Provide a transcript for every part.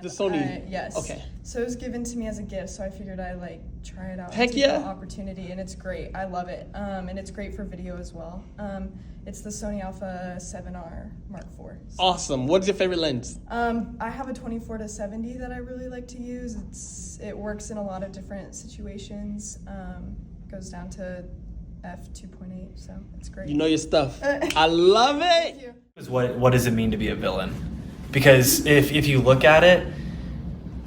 The Sony? Yes. Okay. So it was given to me as a gift, so I figured I'd like try it out. Heck take yeah. the opportunity, and it's great. I love it. And it's great for video as well. It's the Sony Alpha 7R Mark IV. So. Awesome. What's your favorite lens? I have a 24-70 that I really like to use. It works in a lot of different situations. Goes down to f2.8, so it's great. You know your stuff. I love it. Thank you. What does it mean to be a villain? Because if you look at it,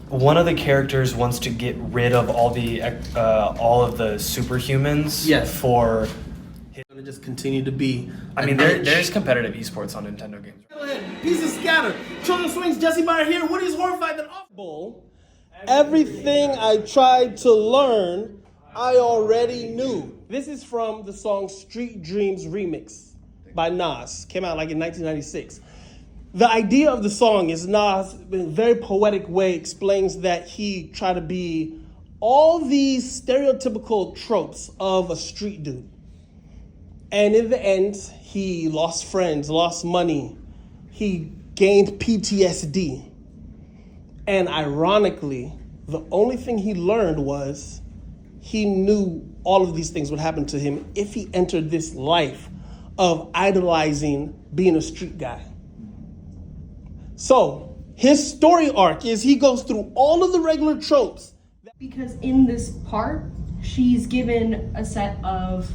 one of the characters wants to get rid of all of the superhumans. Yes. For. It's gonna just continue to be. I mean, there's competitive esports on Nintendo games. Go ahead. Pieces scattered. Children swings. Jesse Meyer here. Woody is horrified that off bowl. Everything I tried to learn, I already knew. This is from the song Street Dreams Remix by Nas. Came out like in 1996. The idea of the song is Nas, in a very poetic way, explains that he tried to be all these stereotypical tropes of a street dude. And in the end, he lost friends, lost money. He gained PTSD. And ironically, the only thing he learned was he knew all of these things would happen to him if he entered this life of idolizing being a street guy. So his story arc is he goes through all of the regular tropes. Because in this part, she's given a set of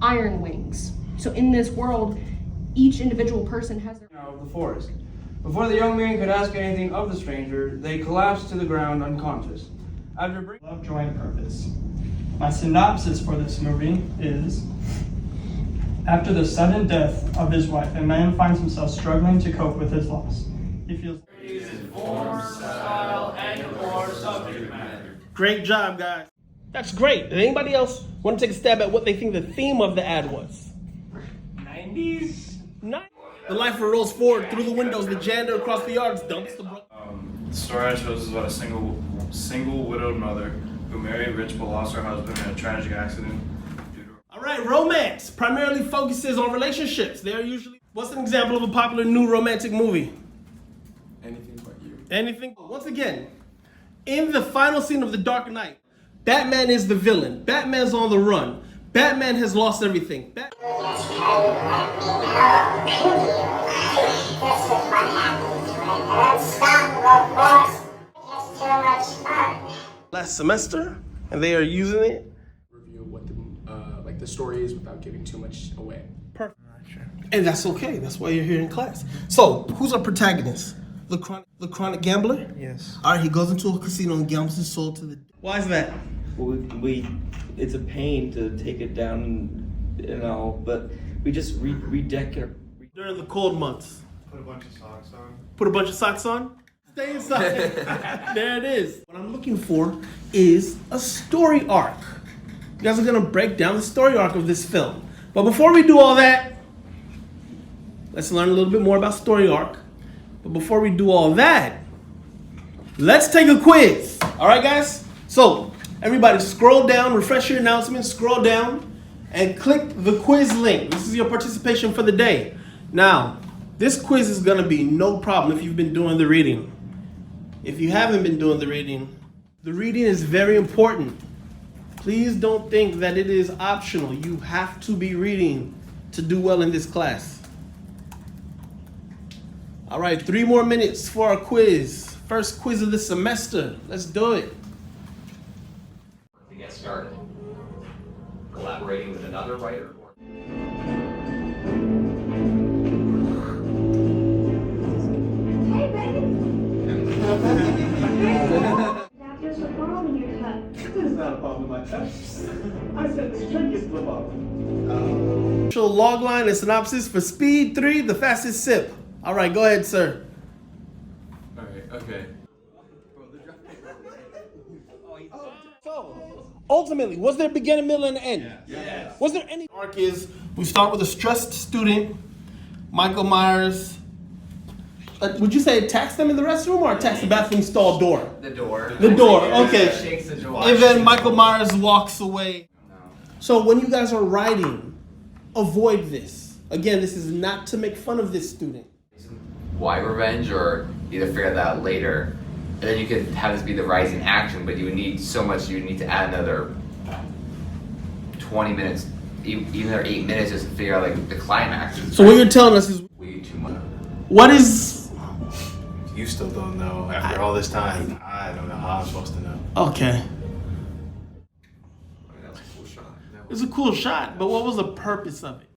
iron wings. So in this world, each individual person has their... Of the forest. Before the young man could ask anything of the stranger, they collapsed to the ground unconscious. After Love, joy, and purpose. My synopsis for this movie is: after the sudden death of his wife, a man finds himself struggling to cope with his loss. He feels form, style, and or subject matter. Great job, guys. That's great. Did anybody else want to take a stab at what they think the theme of the ad was? 90s? The life rolls forward through the windows. The janitor across the yards dumps the The story I chose is about a single widowed mother who married rich but lost her husband in a tragic accident. All right, romance primarily focuses on relationships. They're usually... What's an example of a popular new romantic movie? Anything But You. Anything. Once again, in the final scene of The Dark Knight, Batman is the villain. Batman's on the run. Batman has lost everything. Last semester, and they are using it. Review what the story is without giving too much away. Perfect. And that's okay. That's why you're here in class. So, who's our protagonist? The chronic gambler? Yes. All right, he goes into a casino and gambles his soul to the... Why is that? Well, it's a pain to take it down and all, but we just redeck it. During the cold months. Put a bunch of socks on. Put a bunch of socks on? Stay inside. There it is. What I'm looking for is a story arc. You guys are gonna break down the story arc of this film. But before we do all that, let's learn a little bit more about story arc. But before we do all that, let's take a quiz. All right, guys? So, everybody scroll down, refresh your announcements, scroll down, and click the quiz link. This is your participation for the day. Now, this quiz is gonna be no problem if you've been doing the reading. If you haven't been doing the reading is very important. Please don't think that it is optional. You have to be reading to do well in this class. All right, 3 more minutes for our quiz. First quiz of the semester. Let's do it. To get started, collaborating with another writer. Log line and synopsis for Speed 3, the fastest sip. All right, go ahead, sir. All right, okay. So, ultimately, was there a beginning, middle, and end? Yes. Was there any arc is, we start with a stressed student, Michael Myers. Would you say attacks them in the restroom or attacks the bathroom stall door? The door. The door, okay. Shakes the door. And then Michael Myers walks away. So when you guys are writing, avoid this. Again, this is not to make fun of this student. Why revenge, or either figure that out later, And then you could have this be the rising action, but you would need so much, you would need to add another 20 minutes, even another 8 minutes just to figure out like the climax. So what you're telling us is Way too much. what is You still don't know after all this time. I don't know how I'm supposed to know. okay. That was a cool shot. It's a cool shot, but what was the purpose of it?